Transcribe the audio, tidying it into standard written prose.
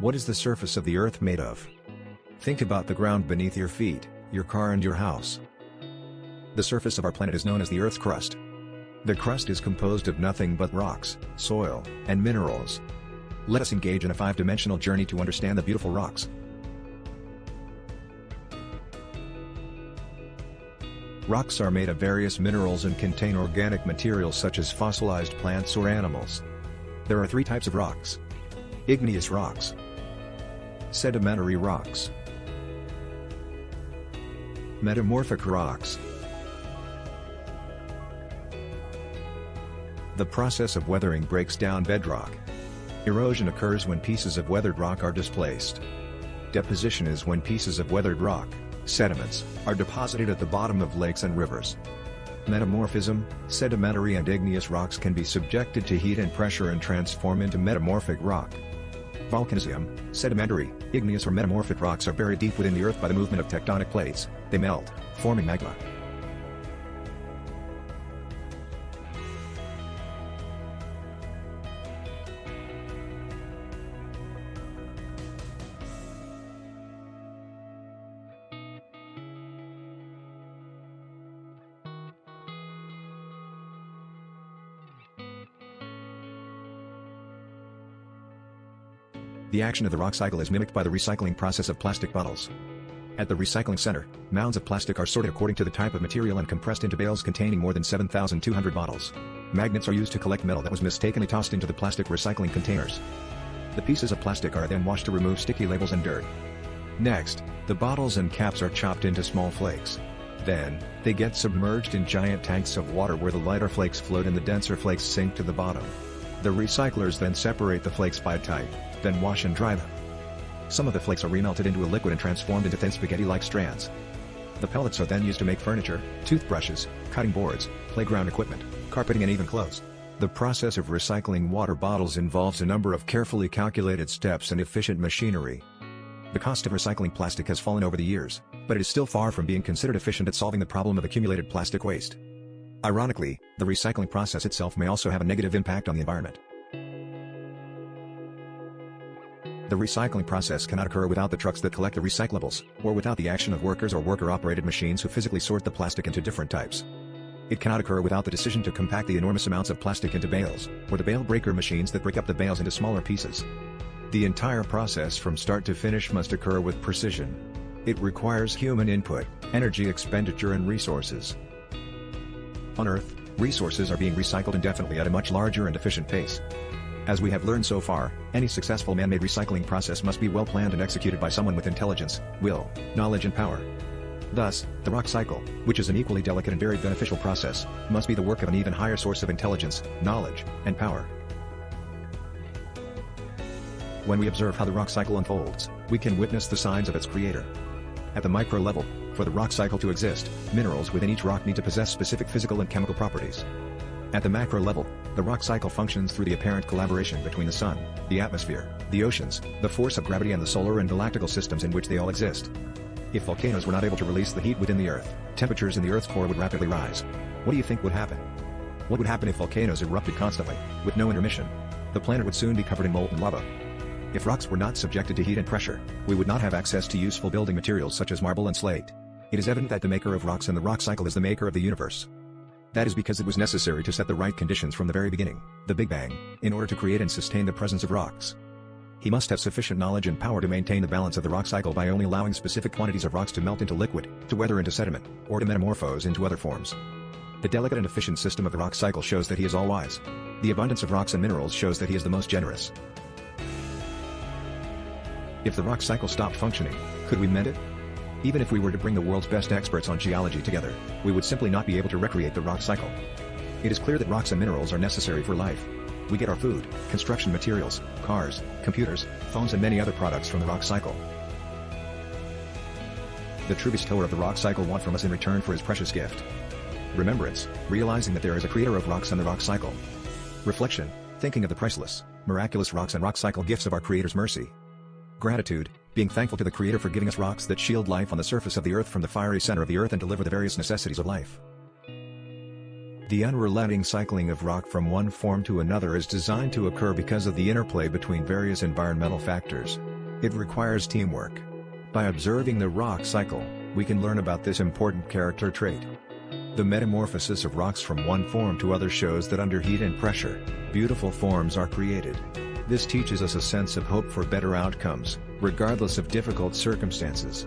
What is the surface of the Earth made of? Think about the ground beneath your feet, your car and your house. The surface of our planet is known as the Earth's crust. The crust is composed of nothing but rocks, soil, and minerals. Let us engage in a 5-dimensional journey to understand the beautiful rocks. Rocks are made of various minerals and contain organic materials such as fossilized plants or animals. There are 3 types of rocks: igneous rocks, sedimentary rocks, metamorphic rocks. The process of weathering breaks down bedrock. Erosion occurs when pieces of weathered rock are displaced. Deposition is when pieces of weathered rock, sediments, are deposited at the bottom of lakes and rivers. Metamorphism, sedimentary and igneous rocks can be subjected to heat and pressure and transform into metamorphic rock. Volcanism, sedimentary, igneous or metamorphic rocks are buried deep within the earth by the movement of tectonic plates. They melt, forming magma. The action of the rock cycle is mimicked by the recycling process of plastic bottles. At the recycling center, mounds of plastic are sorted according to the type of material and compressed into bales containing more than 7,200 bottles. Magnets are used to collect metal that was mistakenly tossed into the plastic recycling containers. The pieces of plastic are then washed to remove sticky labels and dirt. Next, the bottles and caps are chopped into small flakes. Then, they get submerged in giant tanks of water where the lighter flakes float and the denser flakes sink to the bottom. The recyclers then separate the flakes by type, then wash and dry them. Some of the flakes are remelted into a liquid and transformed into thin spaghetti-like strands. The pellets are then used to make furniture, toothbrushes, cutting boards, playground equipment, carpeting and even clothes. The process of recycling water bottles involves a number of carefully calculated steps and efficient machinery. The cost of recycling plastic has fallen over the years, but it is still far from being considered efficient at solving the problem of accumulated plastic waste. Ironically, the recycling process itself may also have a negative impact on the environment. The recycling process cannot occur without the trucks that collect the recyclables, or without the action of workers or worker-operated machines who physically sort the plastic into different types. It cannot occur without the decision to compact the enormous amounts of plastic into bales, or the bale breaker machines that break up the bales into smaller pieces. The entire process from start to finish must occur with precision. It requires human input, energy expenditure and resources. On Earth, resources are being recycled indefinitely at a much larger and efficient pace. As we have learned so far, any successful man-made recycling process must be well planned and executed by someone with intelligence, will, knowledge and power. Thus, the rock cycle, which is an equally delicate and very beneficial process, must be the work of an even higher source of intelligence, knowledge, and power. When we observe how the rock cycle unfolds, we can witness the signs of its creator. At the micro level, for the rock cycle to exist, minerals within each rock need to possess specific physical and chemical properties. At the macro level, the rock cycle functions through the apparent collaboration between the sun, the atmosphere, the oceans, the force of gravity and the solar and galactical systems in which they all exist. If volcanoes were not able to release the heat within the Earth, temperatures in the Earth's core would rapidly rise. What do you think would happen? What would happen if volcanoes erupted constantly, with no intermission? The planet would soon be covered in molten lava. If rocks were not subjected to heat and pressure, we would not have access to useful building materials such as marble and slate. It is evident that the maker of rocks and the rock cycle is the maker of the universe. That is because it was necessary to set the right conditions from the very beginning, the Big Bang, in order to create and sustain the presence of rocks. He must have sufficient knowledge and power to maintain the balance of the rock cycle by only allowing specific quantities of rocks to melt into liquid, to weather into sediment, or to metamorphose into other forms. The delicate and efficient system of the rock cycle shows that he is all-wise. The abundance of rocks and minerals shows that he is the most generous. If the rock cycle stopped functioning, could we mend it? Even if we were to bring the world's best experts on geology together, we would simply not be able to recreate the rock cycle. It is clear that rocks and minerals are necessary for life. We get our food, construction materials, cars, computers, phones and many other products from the rock cycle. The true bestower of the rock cycle wants from us in return for his precious gift. Remembrance, realizing that there is a creator of rocks and the rock cycle. Reflection, thinking of the priceless, miraculous rocks and rock cycle gifts of our Creator's mercy. Gratitude, being thankful to the Creator for giving us rocks that shield life on the surface of the earth from the fiery center of the earth and deliver the various necessities of life. The unrelenting cycling of rock from one form to another is designed to occur because of the interplay between various environmental factors. It requires teamwork. By observing the rock cycle, we can learn about this important character trait. The metamorphosis of rocks from one form to other shows that under heat and pressure, beautiful forms are created. This teaches us a sense of hope for better outcomes, regardless of difficult circumstances.